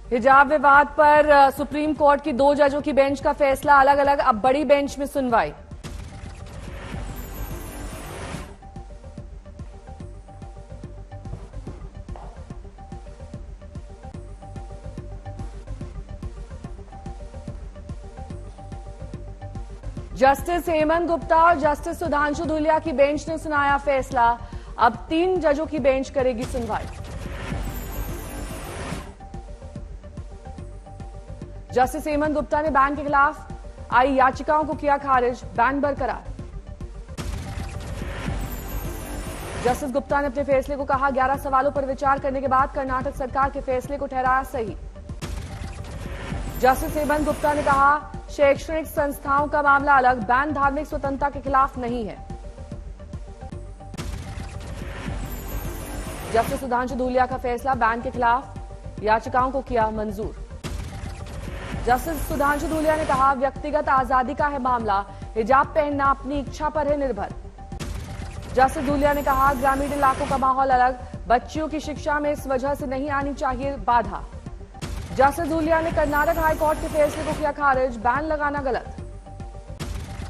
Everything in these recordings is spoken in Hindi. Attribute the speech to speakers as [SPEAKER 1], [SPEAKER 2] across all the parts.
[SPEAKER 1] हिजाब विवाद पर सुप्रीम कोर्ट की 2 जजों की बेंच का फैसला अलग अलग, अब बड़ी बेंच में सुनवाई। जस्टिस हेमंत गुप्ता और जस्टिस सुधांशु धूलिया की बेंच ने सुनाया फैसला, अब 3 जजों की बेंच करेगी सुनवाई। जस्टिस हेमंत गुप्ता ने बैन के खिलाफ आई याचिकाओं को किया खारिज, बैन बरकरार। जस्टिस गुप्ता ने अपने फैसले को कहा 11 सवालों पर विचार करने के बाद कर्नाटक सरकार के फैसले को ठहराया सही। जस्टिस हेमंत गुप्ता ने कहा शैक्षणिक संस्थाओं का मामला अलग, बैन धार्मिक स्वतंत्रता के खिलाफ नहीं है। जस्टिस सुधांशु धूलिया का फैसला, बैन के खिलाफ याचिकाओं को किया मंजूर। जस्टिस सुधांशु धूलिया ने कहा व्यक्तिगत आजादी का है मामला, हिजाब पहनना अपनी इच्छा पर है निर्भर। जस्टिस धूलिया ने कहा ग्रामीण इलाकों का माहौल अलग, बच्चियों की शिक्षा में इस वजह से नहीं आनी चाहिए बाधा। जस्टिस धूलिया ने कर्नाटक हाईकोर्ट के फैसले को किया खारिज, बैन लगाना गलत।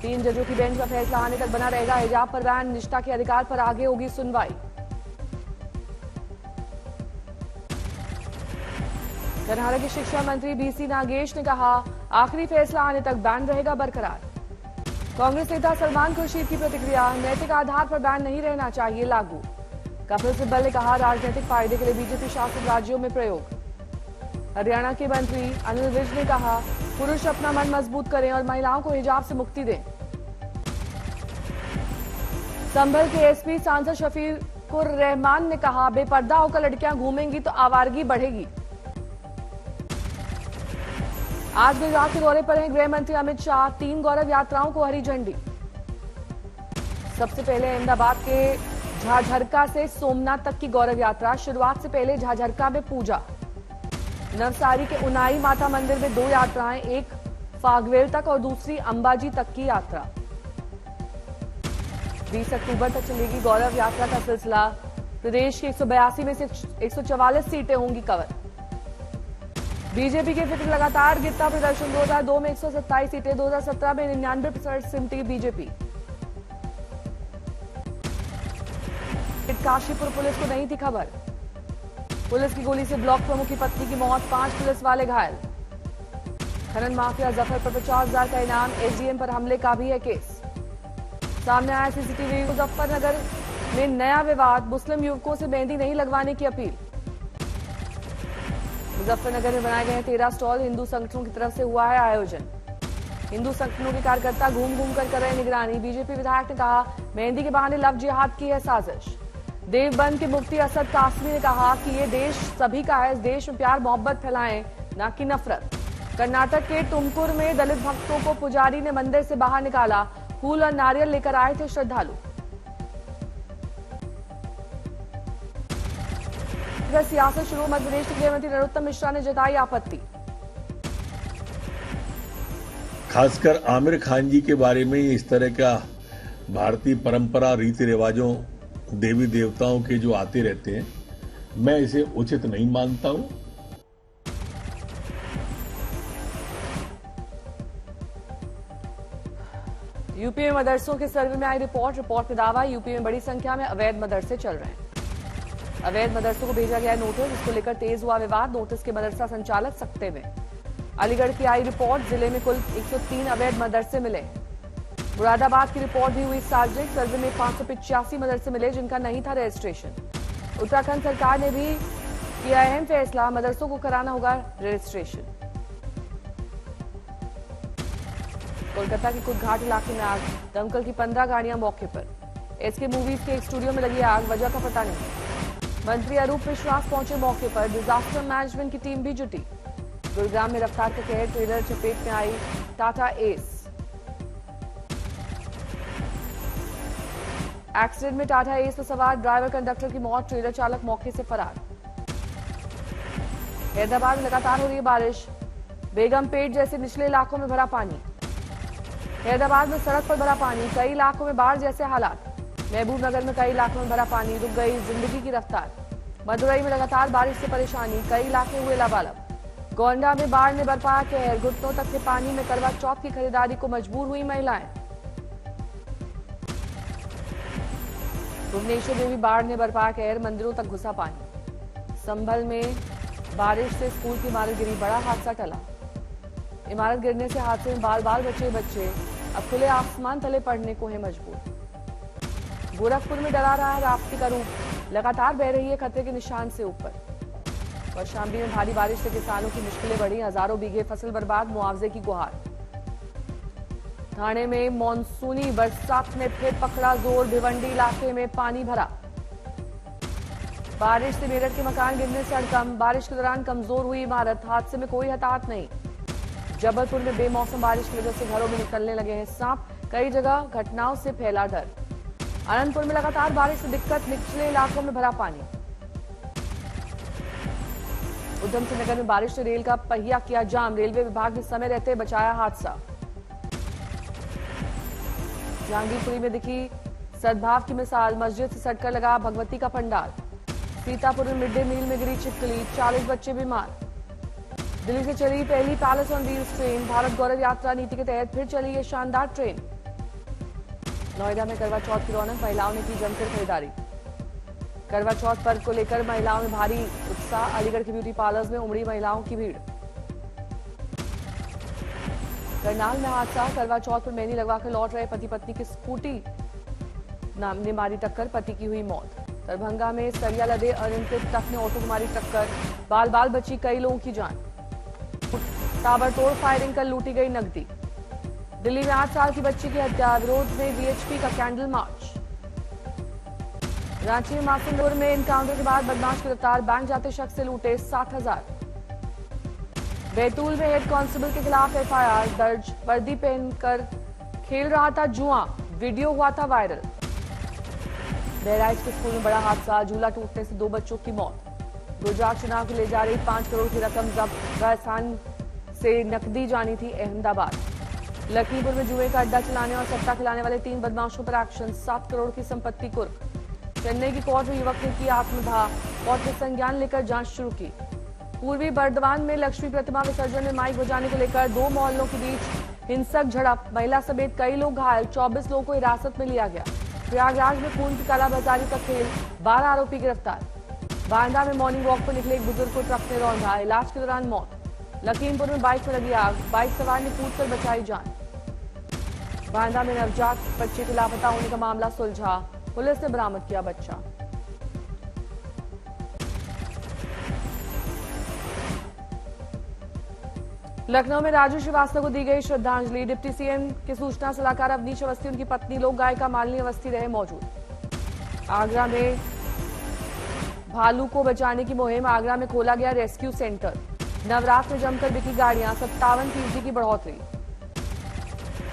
[SPEAKER 1] 3 जजों की बेंच का फैसला आने तक बना रहेगा हिजाब पर बैन, निष्ठा के अधिकार पर आगे होगी सुनवाई। कर्नाटक के शिक्षा मंत्री बीसी नागेश ने कहा आखिरी फैसला आने तक बैन रहेगा बरकरार। कांग्रेस नेता सलमान खुर्शीद की प्रतिक्रिया, नैतिक आधार पर बैन नहीं रहना चाहिए लागू। कपिल सिब्बल ने कहा राजनीतिक फायदे के लिए बीजेपी शासित राज्यों में प्रयोग। हरियाणा के मंत्री अनिल विज ने कहा पुरुष अपना मन मजबूत करें और महिलाओं को हिजाब से मुक्ति दें। संभल के एसपी सांसद शफीकुर रहमान ने कहा बेपर्दा होकर लड़कियां घूमेंगी तो आवारगी बढ़ेगी। आज गुजरात के दौरे पर हैं गृह मंत्री अमित शाह, 3 गौरव यात्राओं को हरी झंडी। सबसे पहले अहमदाबाद के झाझरका से सोमनाथ तक की गौरव यात्रा, शुरुआत से पहले झाझरका में पूजा। नवसारी के उनाई माता मंदिर में 2 यात्राएं, एक फागवेल तक और दूसरी अंबाजी तक की यात्रा। 20 अक्टूबर तक चलेगी गौरव यात्रा का सिलसिला। प्रदेश की 182 में से 144 सीटें होंगी कवर। बीजेपी के फिक्र लगातार गिरता प्रदर्शन, 2002 में 127 सीटें, 2017 में 99% सिमटी बीजेपी। काशीपुर पुलिस को नहीं थी खबर, पुलिस की गोली से ब्लॉक प्रमुख की पत्नी की मौत, 5 पुलिस वाले घायल। खनन माफिया जफर पर 50,000 का इनाम, एसडीएम पर हमले का भी है केस। सामने आया सीसीटीवी, मुजफ्फरनगर में नया विवाद, मुस्लिम युवकों से मेहंदी नहीं लगवाने की अपील। मुजफ्फरनगर में बनाए गए 13 स्टॉल, हिंदू संगठनों की तरफ से हुआ है आयोजन। हिंदू संगठनों के कार्यकर्ता घूम घूम कर रहे निगरानी। बीजेपी विधायक ने कहा मेहंदी के बहाने लव जिहाद की है साजिश। देवबंद के मुफ्ती असद कासमी ने कहा कि ये देश सभी का है, इस देश में प्यार मोहब्बत फैलाएं न कि नफरत। कर्नाटक के तुमकुर में दलित भक्तों को पुजारी ने मंदिर से बाहर निकाला, फूल और नारियल लेकर आए थे श्रद्धालु। सियासत शुरू, मध्य प्रदेश के गृह मंत्री नरोत्तम मिश्रा ने जताई आपत्ति।
[SPEAKER 2] खासकर आमिर खान जी के बारे में इस तरह का भारतीय परंपरा रीति रिवाजों देवी देवताओं के जो आते रहते हैं, मैं इसे उचित नहीं मानता हूं।
[SPEAKER 1] यूपी में मदरसों के सर्वे में आई रिपोर्ट में दावा, यूपी में बड़ी संख्या में अवैध मदरसे चल रहे हैं। अवैध मदरसों को भेजा गया नोटिस, इसको लेकर तेज हुआ विवाद। नोटिस के मदरसा संचालक सकते में। अलीगढ़ की आई रिपोर्ट, जिले में कुल 103 अवैध मदरसे मिले। मुरादाबाद की रिपोर्ट भी हुई सार्वजनिक, सर्वे में 585 मदरसे मिले जिनका नहीं था रजिस्ट्रेशन। उत्तराखंड सरकार ने भी किया अहम फैसला, मदरसों को कराना होगा रजिस्ट्रेशन। कोलकाता के कुदघाट इलाके में आग, दमकल की 15 गाड़ियां मौके पर। एसके मूवीज के एक स्टूडियो में लगी आग, वजह का पता नहीं। मंत्री अरूप विश्वास पहुंचे मौके पर, डिजास्टर मैनेजमेंट की टीम भी जुटी। गुरुग्राम में रफ्तार का कहर, ट्रेलर चपेट में आई टाटा एस। एक्सीडेंट में टाटा एस पर सवार ड्राइवर कंडक्टर की मौत, ट्रेलर चालक मौके से फरार। हैदराबाद में लगातार हो रही है बारिश, बेगमपेट जैसे निचले इलाकों में भरा पानी। हैदराबाद में सड़क पर भरा पानी, कई इलाकों में बाढ़ जैसे हालात। महबूबनगर में कई इलाकों में भरा पानी, रुक गई जिंदगी की रफ्तार। मदुरई में लगातार बारिश से परेशानी, कई इलाके हुए लबालब। गोंडा में बाढ़ ने बरपाया कहर, घुटनों तक के पानी में करवा चौथ की खरीदारी को मजबूर हुई महिलाएं। भुवनेश्वर में भी बाढ़ ने बरपाया कहर, मंदिरों तक घुसा पानी। संभल में बारिश से स्कूल की इमारत गिरी, बड़ा हादसा टला। इमारत गिरने से हादसे में बाल बाल बचे बच्चे अब खुले आसमान तले पड़ने को है मजबूर। गोरखपुर में डरा रहा है राप्ती का रूप, लगातार बह रही है खतरे के निशान से ऊपर। कौशाम्बी में भारी बारिश से किसानों की मुश्किलें बढ़ी, हजारों बीघे फसल बर्बाद, मुआवजे की गुहार। ठाणे में मॉनसूनी बरसात में फिर पकड़ा जोर, भिवंडी इलाके में पानी भरा। बारिश से मेरठ के मकान गिरने से हड़कंप, बारिश के दौरान कमजोर हुई इमारत, हादसे में कोई हताहत नहीं। जबलपुर में बेमौसम बारिश की वजह से घरों में निकलने लगे हैं सांप, कई जगह घटनाओं से फैला डर। अनंतपुर में लगातार बारिश से दिक्कत, निचले इलाकों में भरा पानी। उधम सिंह नगर में बारिश से रेल का पहिया किया जाम, रेलवे विभाग ने समय रहते बचाया हादसा। जहांगीरपुरी में दिखी सद्भाव की मिसाल, मस्जिद से सटकर लगा भगवती का पंडाल। सीतापुर में मिड डे मील में गिरी छिपकली, 40 बच्चे बीमार। दिल्ली से चली पहली palace on wheels train, Bharat Gaurav यात्रा नीति के तहत फिर चली ये शानदार ट्रेन। नोएडा में करवा चौथ की रौनक, महिलाओं ने की जमकर खरीदारी। करवा चौथ पर्व को लेकर महिलाओं में भारी उत्साह, अलीगढ़ के ब्यूटी पार्लर्स में उमड़ी महिलाओं की भीड़। करनाल में हादसा, करवा चौथ पर मेहंदी लगवाकर लौट रहे पति पत्नी की स्कूटी ने मारी टक्कर, पति की हुई मौत। दरभंगा में सरिया लदे अनियंत्रित ट्रक ने ऑटो को मारी टक्कर, बाल बाल बची कई लोगों की जान। ताबड़तोड़ फायरिंग कर लूटी गई नकदी। दिल्ली में 8 साल की बच्ची की हत्या, विरोध में वीएचपी का कैंडल मार्च। रांची में मासूमपुर में एनकाउंटर के बाद बदमाश गिरफ्तार, बैंक जाते शख्स से लूटे 60,000। बैतूल में हेड कांस्टेबल के खिलाफ एफआईआर दर्ज, वर्दी पहनकर खेल रहा था जुआ, वीडियो हुआ था वायरल। बहराइच के स्कूल में बड़ा हादसा, झूला टूटने से 2 बच्चों की मौत। गुजरात चुनाव के ले जा रही 5 करोड़ की रकम जब्त, राजस्थान से नकदी जानी थी अहमदाबाद। लखीमपुर में जुए का अड्डा चलाने और सट्टा खिलाने वाले 3 बदमाशों पर एक्शन, 7 करोड़ की संपत्ति कुर्क। चेन्नई की कोर्ट में युवक ने की आत्मदाह, कोर्ट ने संज्ञान लेकर जांच शुरू की। पूर्वी बर्दवान में लक्ष्मी प्रतिमा विसर्जन में माइक बजाने को लेकर 2 मोहल्लों के बीच हिंसक झड़प, महिला समेत कई लोग घायल, 24 लोगों को हिरासत में लिया गया। प्रयागराज में खून की कालाबाजारी का खेल, 12 आरोपी गिरफ्तार। बांदा में मॉर्निंग वॉक पर निकले एक बुजुर्ग को ट्रक ने रौंदा, इलाज के दौरान मौत। लखीमपुर में बाइक में लगी आग, बाइक सवार ने कूदकर बचाई जान। बांदा में नवजात बच्चे के लापता होने का मामला सुलझा, पुलिस ने बरामद किया बच्चा। लखनऊ में राजू श्रीवास्तव को दी गई श्रद्धांजलि, डिप्टी सीएम के सूचना सलाहकार अवनीश अवस्थी, उनकी पत्नी लोक गायिका मालिनी अवस्थी रहे मौजूद। आगरा में भालू को बचाने की मुहिम, आगरा में खोला गया रेस्क्यू सेंटर। नवरात्र में जमकर बिकी गाड़ियां, 57% की बढ़ोतरी।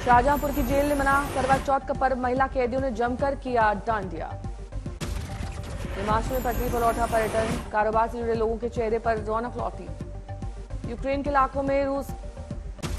[SPEAKER 1] शाहजहांपुर की जेल ने मना करवा चौथ का पर्व, महिला कैदियों ने जमकर किया डांडिया। हिमाचल में पटरी पर लौटा पर्यटन, कारोबार से जुड़े लोगों के चेहरे पर रौनक लौटी। यूक्रेन के इलाकों में रूस